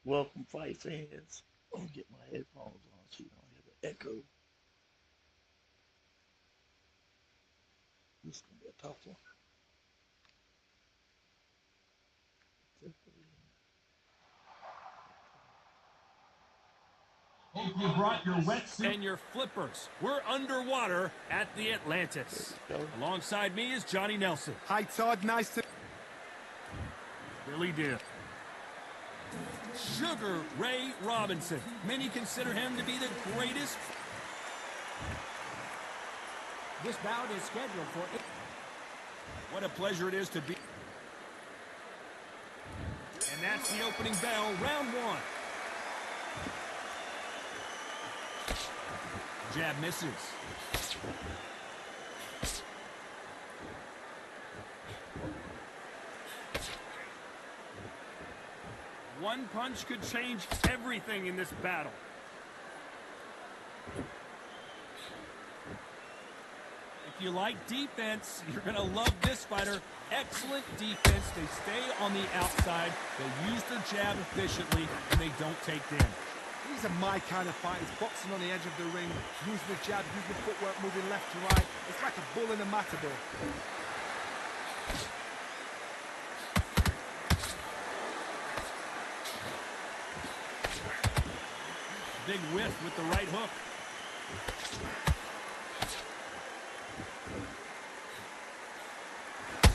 Welcome, fight fans. I'm gonna get my headphones on so you don't hear the echo. This is gonna be a tough one. Hope you brought your wetsuit and your flippers. We're underwater at the Atlantis. Alongside me is Johnny Nelson. Hi, Todd. Nice to... Billy Dip. Sugar Ray Robinson. Many consider him to be the greatest. This bout is scheduled for... What a pleasure it is to be. And that's the opening bell, round one. Jab misses. One punch could change everything in this battle. If you like defense, you're going to love this fighter. Excellent defense. They stay on the outside. They use their jab efficiently, and they don't take damage. These are my kind of fighters, boxing on the edge of the ring, using the jab, using the footwork, moving left to right. It's like a bull in a matador. Big whiff with the right hook.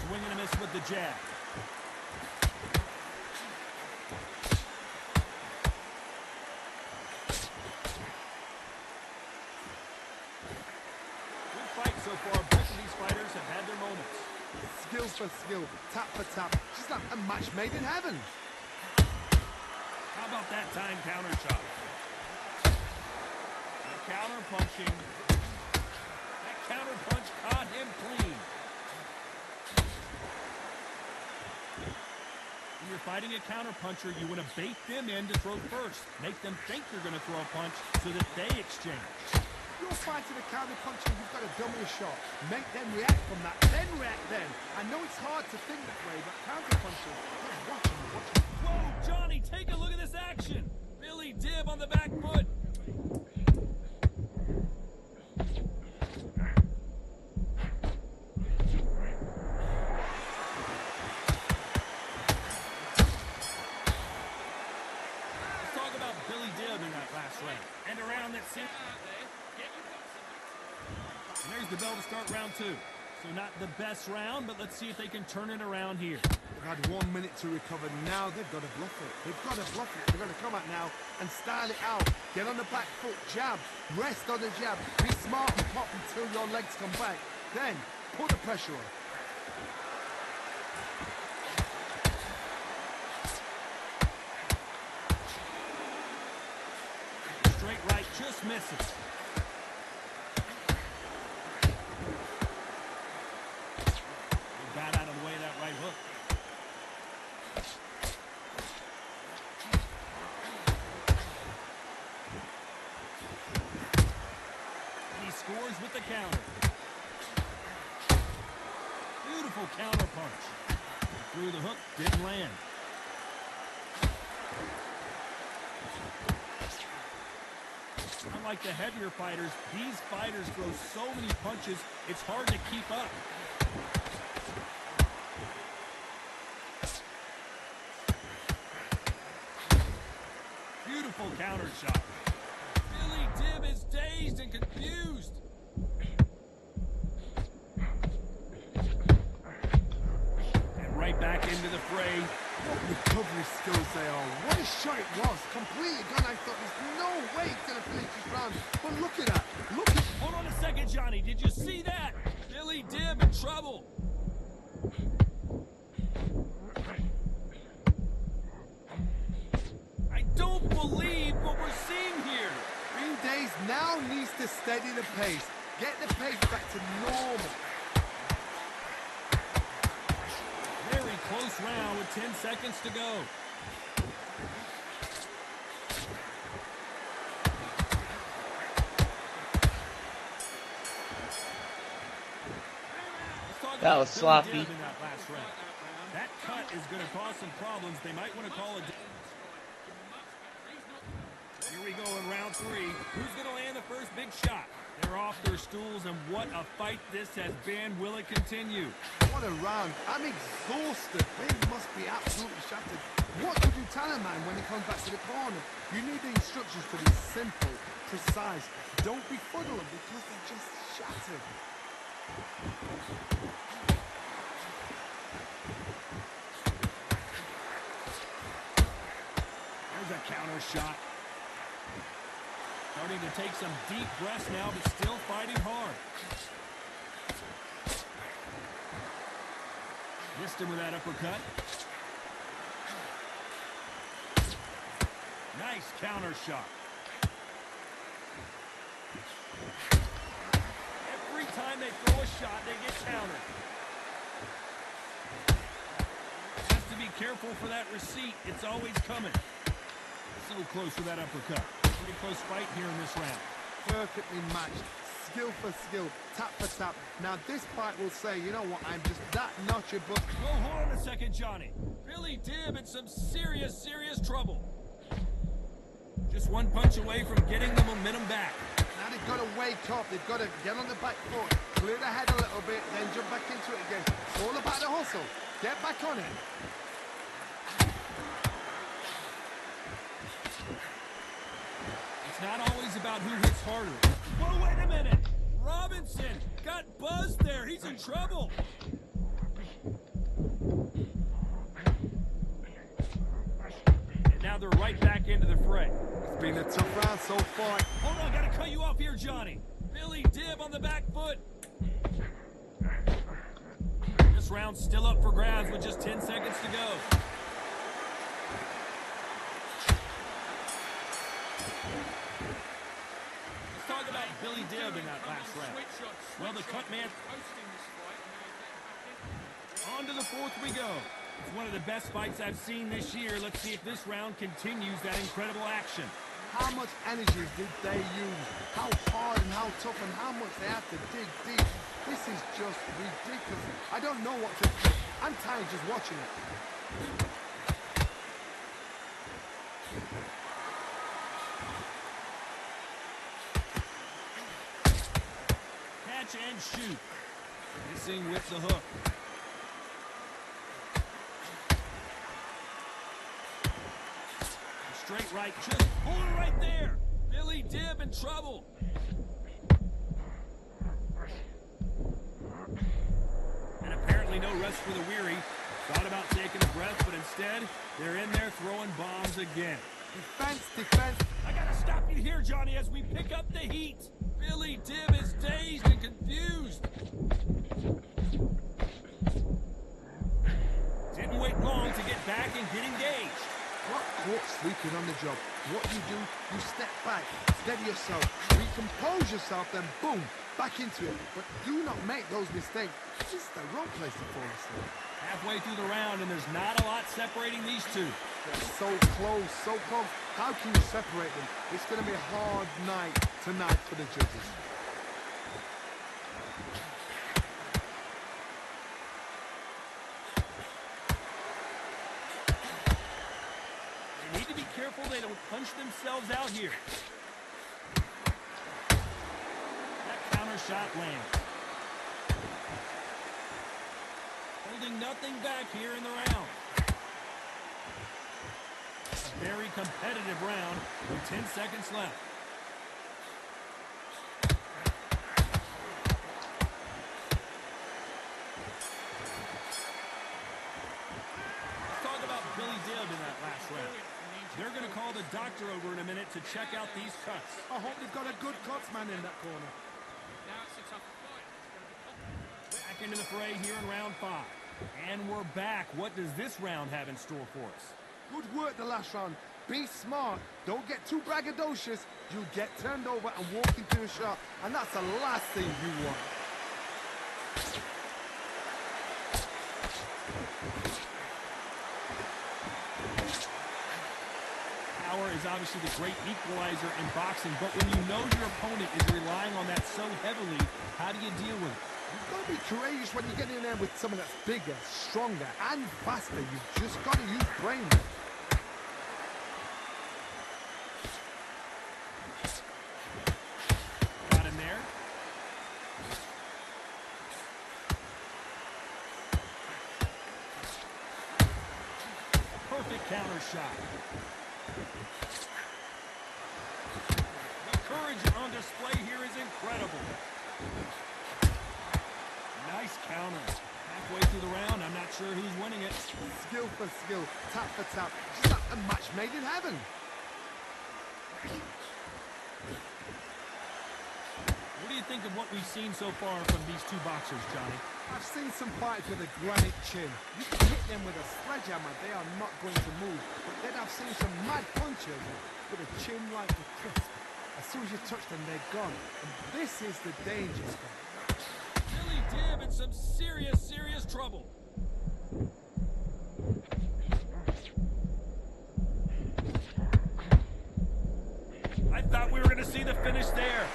Swing and a miss with the jab. Good fight so far. Both of these fighters have had their moments. Skill for skill, tap for tap. Just like a match made in heaven. How about that time counter shot? Counter punching. That counter punch caught him clean. When you're fighting a counter puncher, you want to bait them in to throw first. Make them think you're going to throw a punch so that they exchange. You're fighting a counter puncher, you've got to dummy a shot. Make them react from that, then react then. I know it's hard to think that way, but counter punchers, watch them, watch them. Whoa, Johnny, take a look at this action. Billy Dib on the back foot. And around that seat. And there's the bell to start round two. So not the best round, but let's see if they can turn it around here. They've had 1 minute to recover. Now they've got to bluff it. They've got to bluff it. They've got to come out now and style it out. Get on the back foot, jab, rest on the jab. Be smart and pop until your legs come back. Then put the pressure on. Straight right just misses. He got out of the way of that right hook. And he scores with the counter. Beautiful counter punch. Through the hook, didn't land. Unlike the heavier fighters, these fighters throw so many punches, it's hard to keep up. Beautiful counter shot. Billy Dib is dazed and confused. And right back into the fray. What recovery skills they are. What a shot it was. Completely gone. I thought there's no way he's going to finish this round. But look at that. Look at... Hold on a second, Johnny. Did you see that? Billy Dib in trouble. I don't believe what we're seeing here. Green Days now needs to steady the pace. Get the pace back to normal. Very close round with 10 seconds to go. That was sloppy. That cut is going to cause some problems. They might want to call it. round 3. Who's going to land the first big shot? They're off their stools, and what a fight this has been. Will it continue? What a round. I'm exhausted. They must be absolutely shattered. What would you tell a man when he comes back to the corner? You need the instructions to be simple, precise. Don't befuddle them because they're just shattered. There's a counter shot. Starting to take some deep breaths now, but still fighting hard. Missed him with that uppercut. Nice counter shot. Every time they throw a shot, they get countered. Has to be careful for that receipt. It's always coming. So close with that uppercut. Pretty close fight here in this round. Perfectly matched. Skill for skill. Tap for tap. Now this fight will say, you know what, I'm just that notch above. Well, hold on a second, Johnny. Billy Dibb in some serious trouble. Just one punch away from getting the momentum back. Now they've got to wake up. They've got to get on the back foot, clear the head a little bit, then jump back into it again. It's all about the hustle. Get back on it. It's not always about who hits harder. Whoa, wait a minute! Robinson got buzzed there. He's in trouble. And now they're right back into the fray. It's been a tough round so far. Hold on, gotta cut you off here, Johnny. Billy Dibb on the back foot. This round's still up for grabs with just 10 seconds to go. Let's talk about Billy Dibb in that last round. Well, the cut man. On to the fourth we go. It's one of the best fights I've seen this year. Let's see if this round continues that incredible action. How much energy did they use? How hard and how tough and how much they have to dig deep. This is just ridiculous. I don't know what to think. I'm tired just watching it. Catch and shoot. Missing with the hook. Straight right, just pull it right there. Billy Dibb in trouble. And apparently no rest for the weary. Thought about taking a breath, but instead, they're in there throwing bombs again. Defense, defense. I gotta stop you here, Johnny, as we pick up the heat. Billy Dibb is dazed and confused. Didn't wait long to get back and get engaged. What caught sleeping on the job? What you do, you step back, steady yourself, recompose yourself, then boom, back into it. But do not make those mistakes. This is the wrong place to fall asleep. Halfway through the round, and there's not a lot separating these two. They're so close, so close. How can you separate them? It's going to be a hard night tonight for the judges. They need to be careful they don't punch themselves out here. That counter shot lands. Holding nothing back here in the round. A very competitive round with 10 seconds left. Let's talk about Billy Dibb in that last round. They're going to call the doctor over in a minute to check out these cuts. I hope they've got a good cuts man in that corner. Back into the fray here in round 5. And we're back. What does this round have in store for us? Good work the last round. Be smart. Don't get too braggadocious. You get turned over and walk into a shot. And that's the last thing you want. Power is obviously the great equalizer in boxing, but when you know your opponent is relying on that so heavily, how do you deal with it? You've got to be courageous when you get in there with someone that's bigger, stronger, and faster. You've just got to use brain. The courage on display here is incredible. Nice counter. Halfway through the round, I'm not sure who's winning it. Skill for skill, tap for tap. Just like a match made in heaven. What do you think of what we've seen so far from these two boxers, Johnny? I've seen some fighters with a granite chin. You can hit them with a sledgehammer, they are not going to move. But then I've seen some mad punchers with a chin like a crisp. As soon as you touch them, they're gone. And this is the danger spot. Billy Dibb in some serious trouble. I thought we were going to see the finish there.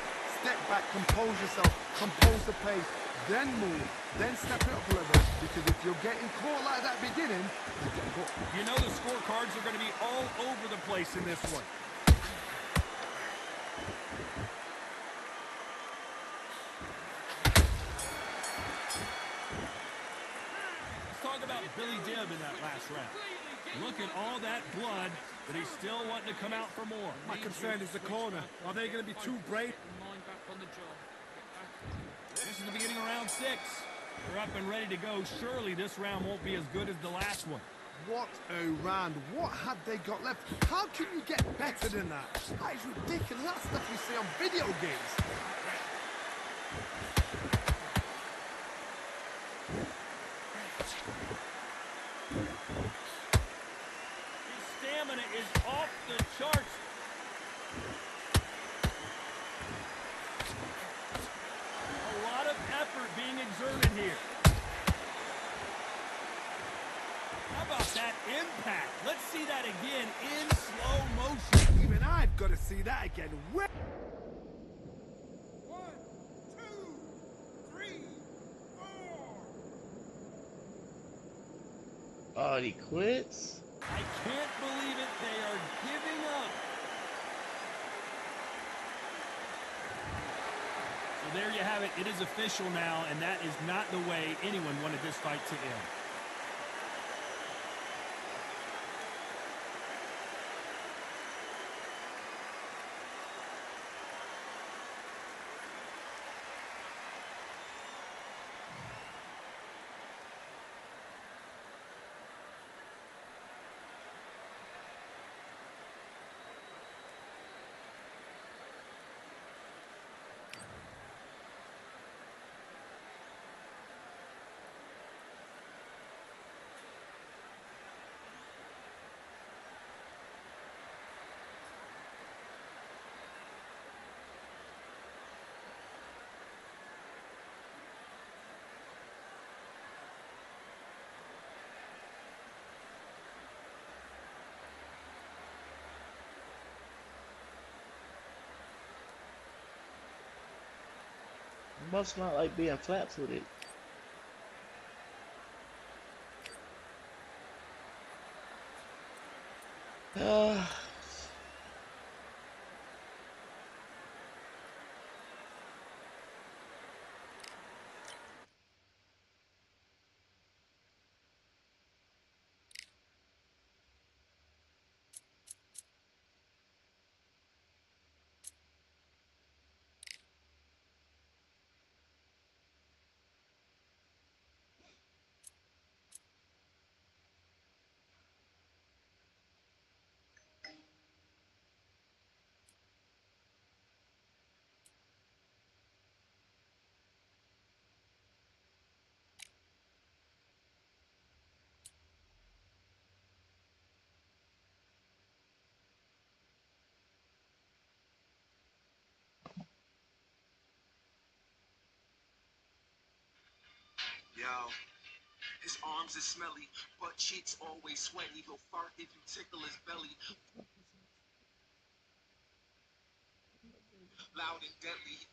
Step back, compose yourself, compose the pace, then move, then step it up a little bit. Because if you're getting caught like that beginning, you get caught. You know the scorecards are going to be all over the place in this one. Let's talk about Billy Dibb in that last round. Look at all that blood, but he's still wanting to come out for more. My concern is the corner. Are they going to be too brave? This is the beginning of round 6. They're up and ready to go. Surely this round won't be as good as the last one. What a round. What have they got left? How can you get better than that? That is ridiculous. That's stuff you see on video games. His stamina is off the charts. A lot of effort being exerted here. How about that impact? Let's see that again in slow motion. Even I've got to see that again. Where? 1, 2, 3, 4. Oh, he quits? I can't believe it. They are giving up. So there you have it. It is official now, and that is not the way anyone wanted this fight to end. Must not like being flat-footed. Yo, his arms are smelly, butt cheeks always sweaty. He'll fart if you tickle his belly. Loud and deadly.